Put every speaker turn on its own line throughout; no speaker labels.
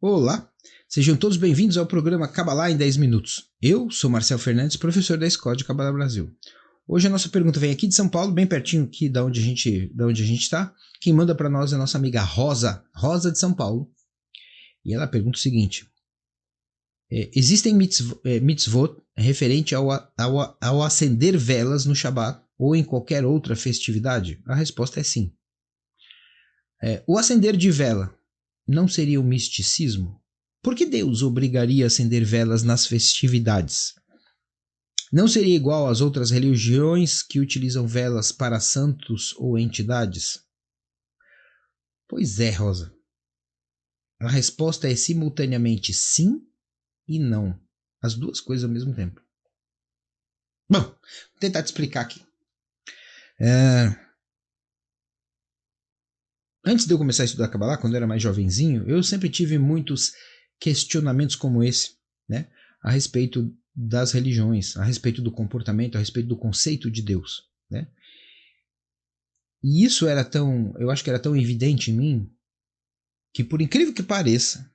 Olá, sejam todos bem-vindos ao programa Kabbalah em 10 minutos. Eu sou Marcel Fernandes, professor da Escola de Kabbalah Brasil. Hoje a nossa pergunta vem aqui de São Paulo, bem pertinho aqui da onde a gente está. Quem manda para nós é a nossa amiga Rosa de São Paulo. E ela pergunta o seguinte: existem mitzvot referente ao acender velas no Shabat ou em qualquer outra festividade? A resposta é sim. O acender de vela não seria um misticismo? Por que Deus obrigaria a acender velas nas festividades? Não seria igual às outras religiões que utilizam velas para santos ou entidades? Pois é, Rosa. A resposta é simultaneamente sim e não. As duas coisas ao mesmo tempo. Bom, vou tentar te explicar aqui. Antes de eu começar a estudar Kabbalah, quando eu era mais jovenzinho, eu sempre tive muitos questionamentos como esse, né? A respeito das religiões, a respeito do comportamento, a respeito do conceito de Deus, né? E isso eu acho que era tão evidente em mim, que por incrível que pareça,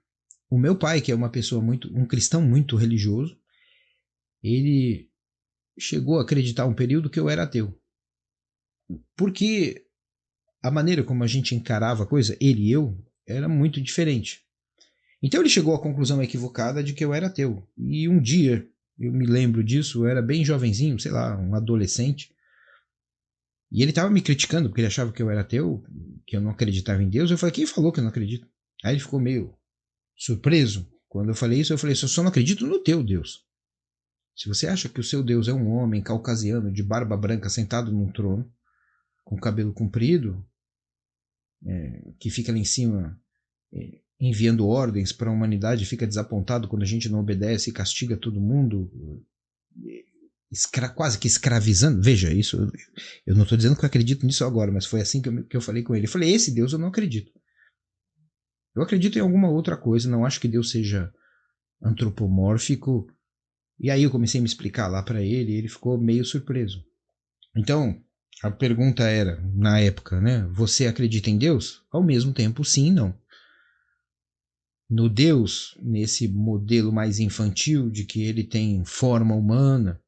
o meu pai, que é um cristão muito religioso, ele chegou a acreditar um período que eu era ateu. Porque a maneira como a gente encarava a coisa, ele e eu, era muito diferente. Então ele chegou à conclusão equivocada de que eu era ateu. E um dia, eu me lembro disso, eu era bem jovenzinho, sei lá, um adolescente. E ele estava me criticando porque ele achava que eu era ateu, que eu não acreditava em Deus. Eu falei, quem falou que eu não acredito? Aí ele ficou meio surpreso. Quando eu falei isso, eu falei, eu só não acredito no teu Deus. Se você acha que o seu Deus é um homem caucasiano, de barba branca, sentado num trono, com cabelo comprido, que fica lá em cima enviando ordens para a humanidade, fica desapontado quando a gente não obedece e castiga todo mundo, quase que escravizando. Veja, isso eu não estou dizendo que eu acredito nisso agora, mas foi assim que eu falei com ele. Eu falei, esse Deus eu não acredito. Eu acredito em alguma outra coisa, não acho que Deus seja antropomórfico. E aí eu comecei a me explicar lá para ele e ele ficou meio surpreso. Então, a pergunta era, na época, né? Você acredita em Deus? Ao mesmo tempo, sim e não. No Deus, nesse modelo mais infantil, de que ele tem forma humana,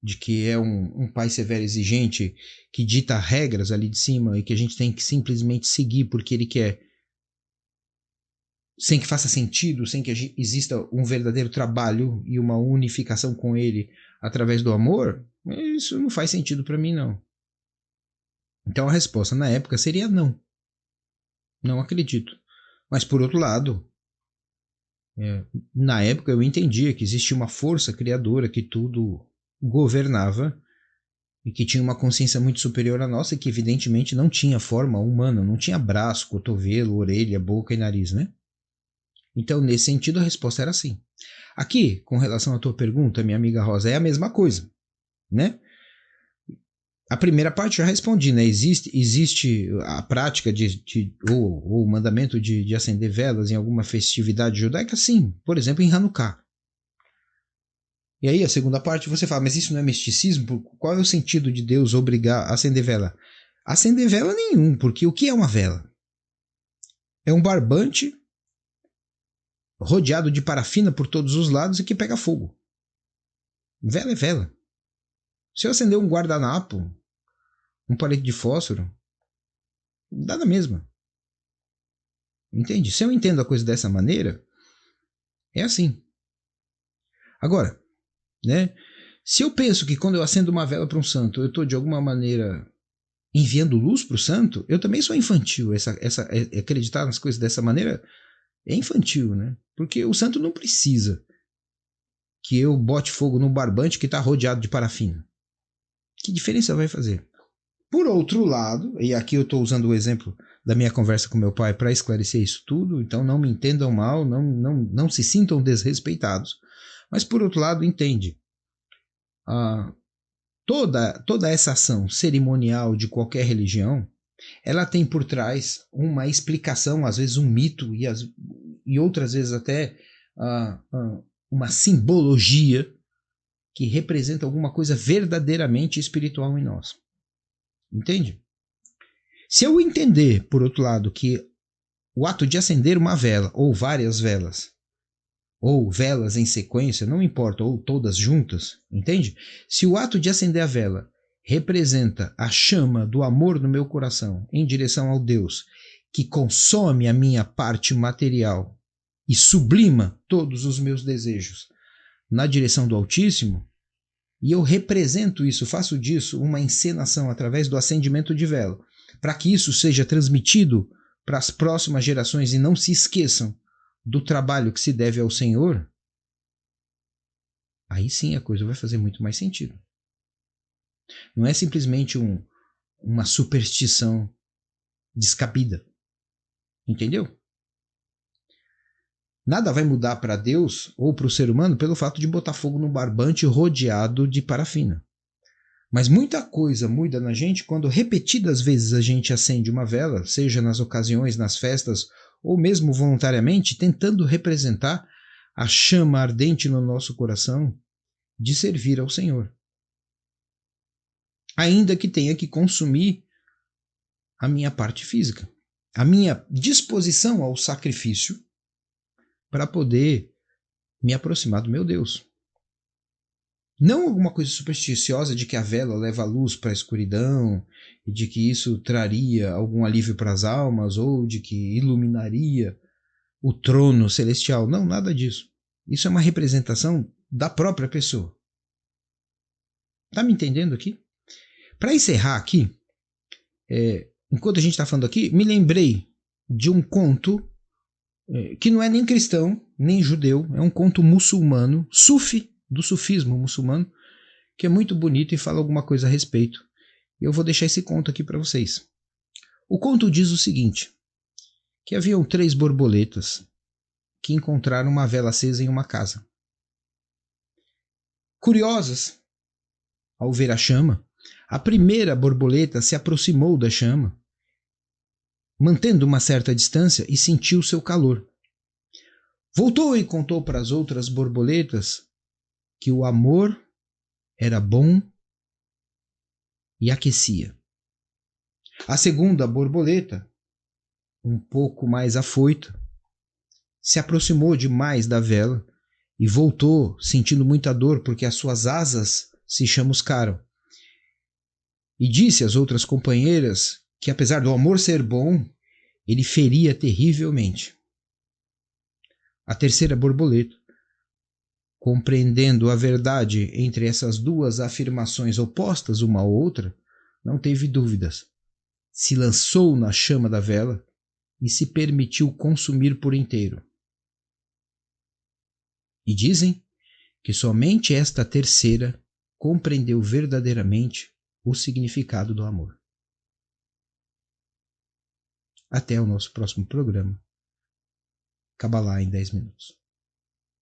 de que é um pai severo exigente, que dita regras ali de cima e que a gente tem que simplesmente seguir porque ele quer, sem que faça sentido, sem que exista um verdadeiro trabalho e uma unificação com ele através do amor, isso não faz sentido para mim, não. Então a resposta na época seria não. Não acredito. Mas por outro lado, na época eu entendia que existia uma força criadora que tudo governava e que tinha uma consciência muito superior à nossa e que evidentemente não tinha forma humana, não tinha braço, cotovelo, orelha, boca e nariz, né? Então, nesse sentido, a resposta era sim. Aqui, com relação à tua pergunta, minha amiga Rosa, é a mesma coisa, né? A primeira parte eu já respondi, né? Existe a prática ou o mandamento de acender velas em alguma festividade judaica? Sim, por exemplo, em Hanukkah. E aí, a segunda parte, você fala, mas isso não é misticismo? Qual é o sentido de Deus obrigar a acender vela? Acender vela nenhum, porque o que é uma vela? É um barbante rodeado de parafina por todos os lados e que pega fogo. Vela é vela. Se eu acender um guardanapo, um palito de fósforo, dá na mesma. Entende? Se eu entendo a coisa dessa maneira, é assim. Agora, né? Se eu penso que quando eu acendo uma vela para um santo, eu estou de alguma maneira enviando luz para o santo, eu também sou infantil. Acreditar nas coisas dessa maneira é infantil, né? Porque o santo não precisa que eu bote fogo no barbante que está rodeado de parafina. Que diferença vai fazer? Por outro lado, e aqui eu estou usando o exemplo da minha conversa com meu pai para esclarecer isso tudo, então não me entendam mal, não se sintam desrespeitados. Mas por outro lado, entende, toda essa ação cerimonial de qualquer religião, ela tem por trás uma explicação, às vezes um mito e outras vezes até uma simbologia que representa alguma coisa verdadeiramente espiritual em nós. Entende? Se eu entender, por outro lado, que o ato de acender uma vela, ou várias velas, ou velas em sequência, não importa, ou todas juntas, entende? Se o ato de acender a vela representa a chama do amor no meu coração em direção ao Deus, que consome a minha parte material e sublima todos os meus desejos na direção do Altíssimo, e eu represento isso, faço disso uma encenação através do acendimento de vela, para que isso seja transmitido para as próximas gerações e não se esqueçam do trabalho que se deve ao Senhor, aí sim a coisa vai fazer muito mais sentido. Não é simplesmente uma superstição descabida. Entendeu? Nada vai mudar para Deus ou para o ser humano pelo fato de botar fogo no barbante rodeado de parafina. Mas muita coisa muda na gente quando repetidas vezes a gente acende uma vela, seja nas ocasiões, nas festas, ou mesmo voluntariamente, tentando representar a chama ardente no nosso coração de servir ao Senhor. Ainda que tenha que consumir a minha parte física, a minha disposição ao sacrifício para poder me aproximar do meu Deus. Não alguma coisa supersticiosa de que a vela leva a luz para a escuridão, e de que isso traria algum alívio para as almas, ou de que iluminaria o trono celestial. Não, nada disso. Isso é uma representação da própria pessoa. Tá me entendendo aqui? Para encerrar aqui, enquanto a gente está falando aqui, me lembrei de um conto que não é nem cristão, nem judeu, é um conto muçulmano, sufi, do sufismo muçulmano, que é muito bonito e fala alguma coisa a respeito. Eu vou deixar esse conto aqui para vocês. O conto diz o seguinte, que haviam 3 borboletas que encontraram uma vela acesa em uma casa. Curiosas, ao ver a chama, a primeira borboleta se aproximou da chama, mantendo uma certa distância, e sentiu seu calor. Voltou e contou para as outras borboletas que o amor era bom e aquecia. A segunda borboleta, um pouco mais afoita, se aproximou demais da vela e voltou sentindo muita dor porque as suas asas se chamuscaram. E disse às outras companheiras que, apesar do amor ser bom, ele feria terrivelmente. A terceira borboleta, compreendendo a verdade entre essas duas afirmações opostas uma à outra, não teve dúvidas. Se lançou na chama da vela e se permitiu consumir por inteiro. E dizem que somente esta terceira compreendeu verdadeiramente o significado do amor. Até o nosso próximo programa. Cabalá em 10 minutos.